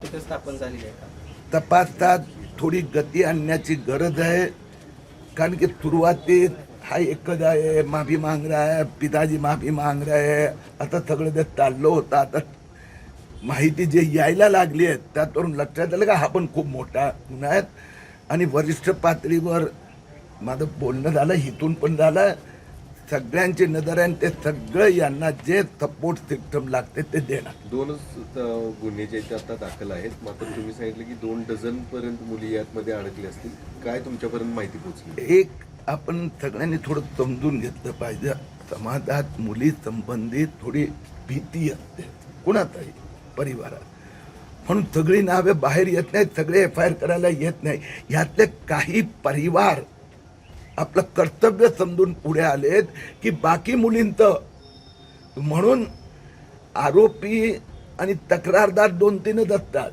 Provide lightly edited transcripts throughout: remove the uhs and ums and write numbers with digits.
तिथे स्थापन झाली आहे का? तपासात थोडी गती आणण्याची गरज आहे, कारण की सुरुवातीत हा एकच आहे, माफी मांग रहा है, पिताजी माफी मांग रहे है, आता सगळं ते चाललं होतं. आता माहिती जे यायला लागली आहे त्यातून लक्षात आलं का हा पण खूप मोठा गुन्हा आहे. आणि वरिष्ठ पातळीवर माझं बोलणं झालं, हिथून पण झालं, सगळ्यांची नजर आहे. ते सगळं यांना जे सपोर्ट सिस्टम लागते ते देणार. दोनच गुन्हे जे ते आता दाखल आहेत, मात्र तुम्ही सांगितलं की 2 डझन पर्यंत मुली यामध्ये अडकली असतील. काय तुमच्यापर्यंत माहिती पोहोचली? एक आपण सगळ्यांनी थोडं समजून घेतलं पाहिजे. समाजात मुली संबंधित थोडी भीती असते कुणाचाही परिवारात, म्हणून सगळी नावे बाहेर येत नाहीत, सगळे FIR करायला येत नाही. यातले काही परिवार आपलं कर्तव्य समजून पुढे आलेत की बाकी मुलींचं, म्हणून आरोपी आणि तक्रारदार 2-3च असतात,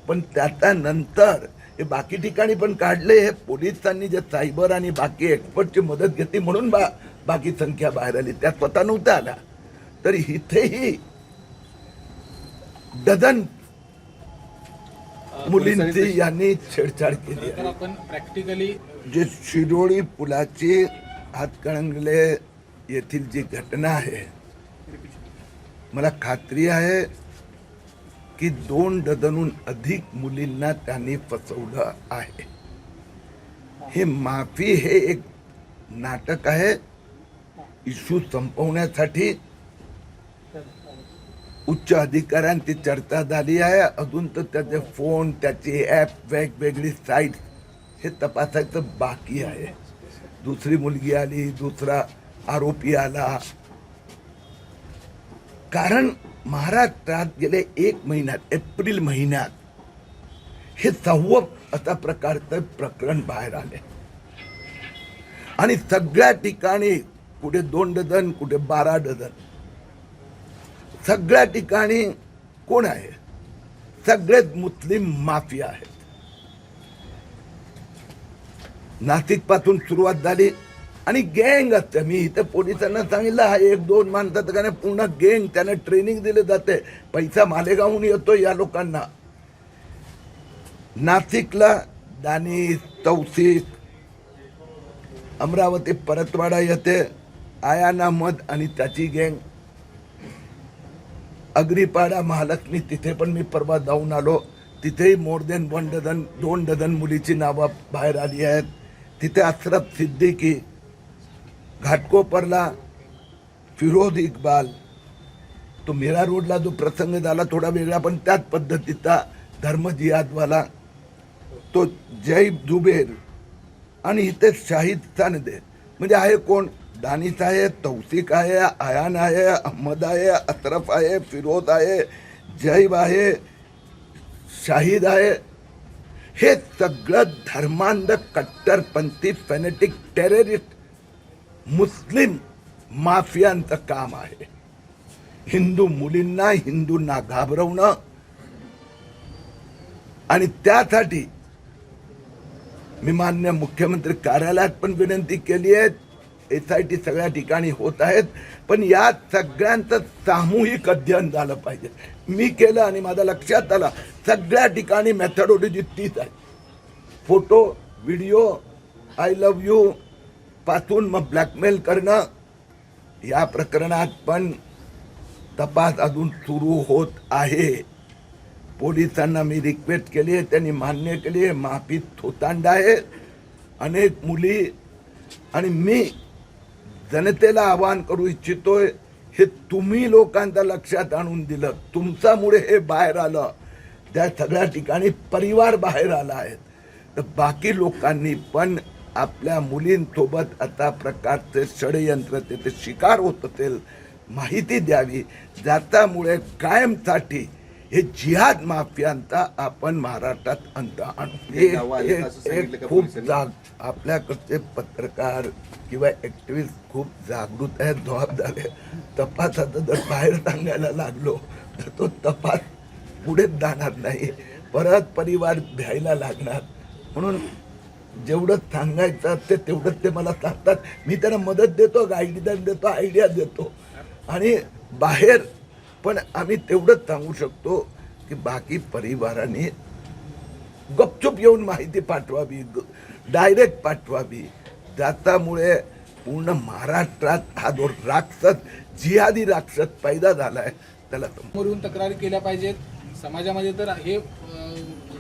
पण त्याच्यानंतर हे बाकी ठिकाणी पण काढले. हे पोलिसांनी जे सायबर आणि बाकी एक्सपर्टची मदत घेतली म्हणून बाकी संख्या बाहेर आली. त्या स्वतः नव्हत्या आल्या. तर इथेही डझन मुलींची यांनी छेडछाड केली आहे. आपण प्रॅक्टिकली जे शिरोळी पुलाची हातकणंगले येथील जी घटना आहे, मला खात्री आहे की 2 डझनहून अधिक मुलींना त्यांनी फसवलं आहे. हे माफी हे एक नाटक आहे. इश्यू संपवण्यासाठी उच्च अधिकाऱ्यांची चर्चा झाली आहे. अजून तर त्याचे फोन, त्याची ॲप, वेगवेगळी साईट हे तपासायचं बाकी आहे. दुसरी मुलगी आली, दुसरा आरोपी आला. कारण महाराष्ट्रात गेले 1 महिन्यात, एप्रिल महिन्यात हे 6वं अशा प्रकारचं प्रकरण बाहेर आले. आणि सगळ्या ठिकाणी कुठे 2 डझन, कुठे 12 डझन, सगळ्या ठिकाणी कोण आहे? सगळेच मुस्लिम माफिया आहेत. नाशिक पासून सुरुवात झाली आणि गँग असते. मी इथे पोलिसांना सांगितलं हा 1-2 माणसाचं का नाही, पूर्ण गँग, त्यांना ट्रेनिंग दिले जाते. पैसा मालेगावहून येतो या लोकांना. नाशिकला दानिश, तौसिफ, अमरावती परतवाडा येते आयान अहमद आणि त्याची गँग. अग्रीपाडा, महालक्ष्मी, तिथे पण मी परवा जाऊन आलो. तिथेही मोर देन 1 डझन, 2 डझन मुलीची नावं बाहेर आली आहेत. तिथे अशरफ सिद्दीकी, घाटकोपरला फिरोज इक्बाल, तो मीरा रोडला जो प्रसंग झाला थोडा वेगळा पण त्याच पद्धतीचा, धर्म जिहादवाला तो जय जुबेर, आणि इथे शाहिद सानदे. म्हणजे आहे कोण? दानिश आहे, तौसिक आहे, आयान आहे, अहमद आहे, अशरफ आहे, फिरोज आहे, जैब आहे, शाहिद आहे. हे सगळं धर्मांध, कट्टरपंथी, फॅनेटिक, टेररिस्ट मुस्लिम माफियांचं काम आहे. हिंदू मुलींना, हिंदूंना घाबरवणं. आणि त्यासाठी मी मान्य मुख्यमंत्री कार्यालयात पण विनंती केली आहे. SIT सगळ्या ठिकाणी होत आहेत, पण या सगळ्यांचं सामूहिक अध्ययन झालं पाहिजे. मी केलं आणि माझ्या लक्षात आलं सगळ्या ठिकाणी मेथडॉलॉजी तीच आहे. Photo, video, I love you पासून मग ब्लॅकमेल करणं. या प्रकरणात पण तपास अजून सुरू होत आहे. पोलिसांना मी रिक्वेस्ट केली आहे, त्यांनी मान्य केली आहे. माफी थोतांड आहे अनेक मुली. आणि मी जनतेला आवाहन करू इच्छितोय, हे तुम्ही लोकांच्या लक्षात आणून दिलं, तुमच्यामुळे हे बाहेर आलं. त्या सगळ्या ठिकाणी परिवार बाहेर आला आहे. तर बाकी लोकांनी पण आपल्या मुलींसोबत आता प्रकारचे षडयंत्र ते शिकार होत असेल माहिती द्यावी, ज्याच्यामुळे कायमसाठी हे जिहाद माफियांचा आपण महाराष्ट्रात अंत आणू. खूप आपल्याकडचे पत्रकार किंवा ॲक्टिव्हिस्ट खूप जागृत आहेत, जबाबदार आहे. तपासाचा जर बाहेर सांगायला लागलो तर तो तपास पुढेच जाणार नाही, परत परिवार भ्यायला लागणार. म्हणून जेवढं सांगायचं असते तेवढंच ते मला सांगतात. मी त्यांना मदत देतो, गाईडलाईन देतो, आयडिया देतो. आणि बाहेर पण आम्ही तेवढंच सांगू शकतो की बाकी परिवाराने गपचूप येऊन माहिती पाठवावी, डायरेक्ट पाठवावी. ज्याच्यामुळे पूर्ण महाराष्ट्रात हा जो राक्षस, जिहादी राक्षस पैदा झालाय त्याला समोर येऊन तक्रारी केल्या पाहिजेत. समाजामध्ये तर हे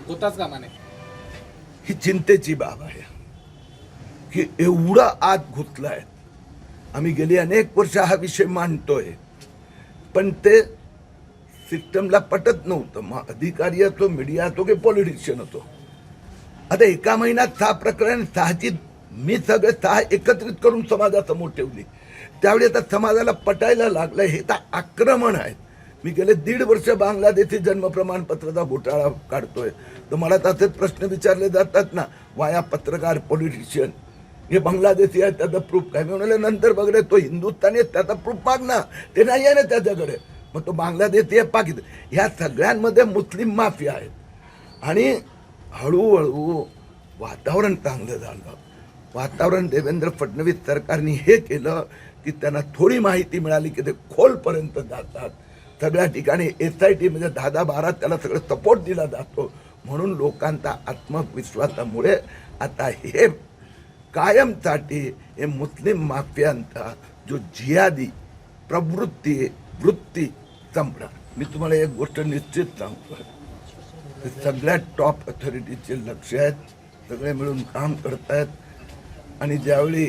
होताच कामा नये. ही चिंतेची बाब आहे की एवढा आत घुसलाय. आम्ही गेली अनेक वर्ष हा विषय मांडतोय, पण ते सिस्टमला पटत नव्हतं. मग अधिकारी असो, मीडिया असो की पॉलिटिशियन असो. आता एका महिन्यात 6 प्रकरण, 6ची मी सगळे 6 एकत्रित करून समाजासमोर ठेवली. त्यावेळी आता समाजाला पटायला लागलं हे तर आक्रमण आहे. मी गेले 1.5 वर्ष बांगलादेशी जन्म प्रमाणपत्राचा घोटाळा काढतोय. तर मला तसेच प्रश्न विचारले जातात ना, वाया पत्रकार, पॉलिटिशियन, हे बांगलादेशी आहे त्याचा प्रूफ काय? मी म्हणाले नंतर बघले तो हिंदुस्थानी आहे त्याचा प्रूफ माग ना, ते नाही आहे ना त्याच्याकडे. मग तो बांगलादेशी आहे, पाकिस्तान, ह्या सगळ्यांमध्ये मुस्लिम माफिया आहेत. आणि हळूहळू वातावरण चांगलं झालं. वातावरण देवेंद्र फडणवीस सरकारने हे केलं की त्यांना थोडी माहिती मिळाली की ते खोलपर्यंत जातात. सगळ्या ठिकाणी SIT म्हणजे 10-12 त्याला सगळं सपोर्ट दिला जातो. म्हणून लोकांचा आत्मविश्वासामुळे आता हे कायमसाठी हे मुस्लिम माफियांचा जो जिहादी वृत्ती संपणार. मी तुम्हाला एक गोष्ट निश्चित सांगतो, सगळ्या टॉप अथॉरिटीचे लक्ष आहेत, सगळे मिळून काम करतायत. आणि ज्यावेळी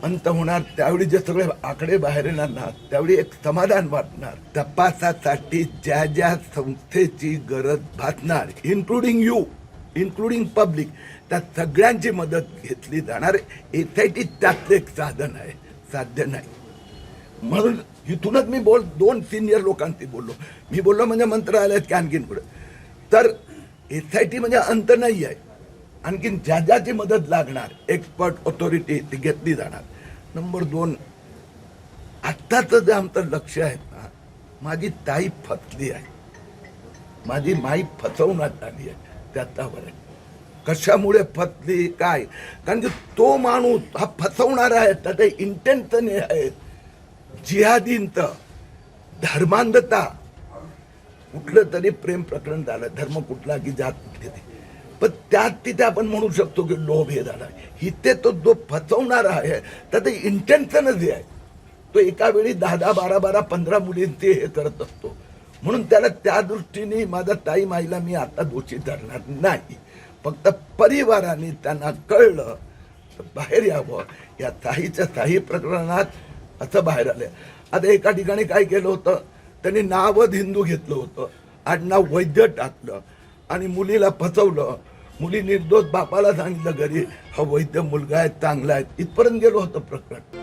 अंत होणार त्यावेळी जे सगळे आकडे बाहेर येणार ना, त्यावेळी एक समाधान वाटणार. तपासासाठी ज्या ज्या संस्थेची गरज भासणार, इन्क्लुडिंग पब्लिक, त्या सगळ्यांची मदत घेतली जाणार. SIT त्यातलं एक साधन आहे, साध्य नाही. म्हणून इथूनच मी 2 सिनियर लोकांशी बोललो. मी बोललो म्हणजे मंत्रालयात की आणखीन पुढे. तर SIT म्हणजे अंत नाही आहे. आणखीन ज्या ज्याची मदत लागणार, एक्सपर्ट ऑथॉरिटी, ती घेतली जाणार. नंबर 2, आत्ताचं जे आमचं लक्ष आहे ना, माझी ताई फसली आहे, माझी माई फसवण्यात आली आहे, त्याच्यावर आहे. कशामुळे फसली काय? कारण की तो माणूस हा फसवणारा आहे, त्याचं इंटेन्शन हे आहे जिहादींचं, धर्मांधता. कुठलं तरी प्रेम प्रकरण झालं, धर्म कुठला की जात कुठली, पण त्यात तिथे आपण म्हणू शकतो की लोभ हे झाला. इथे तो जो फसवणारा आहे त्याचं इंटेन्शनच हे आहे. तो एका वेळी 10, 12, 15 मुलींचे हे करत असतो. म्हणून त्याला त्या दृष्टीने माझा ताई माईला मी आता दोषी धरणार नाही. फक्त परिवाराने त्यांना कळलं तर बाहेर यावं. या काही प्रकरणात असं बाहेर आलं. आता एका ठिकाणी काय केलं होतं, त्यांनी नावच हिंदू घेतलं होतं, आडनाव वैद्य टाकलं आणि मुलीला फसवलं. मुली निर्दोष बापाला सांगितलं घरी, हा वैद्य मुलगा आहे, चांगला आहे, इथपर्यंत गेलो होतं प्रकरण.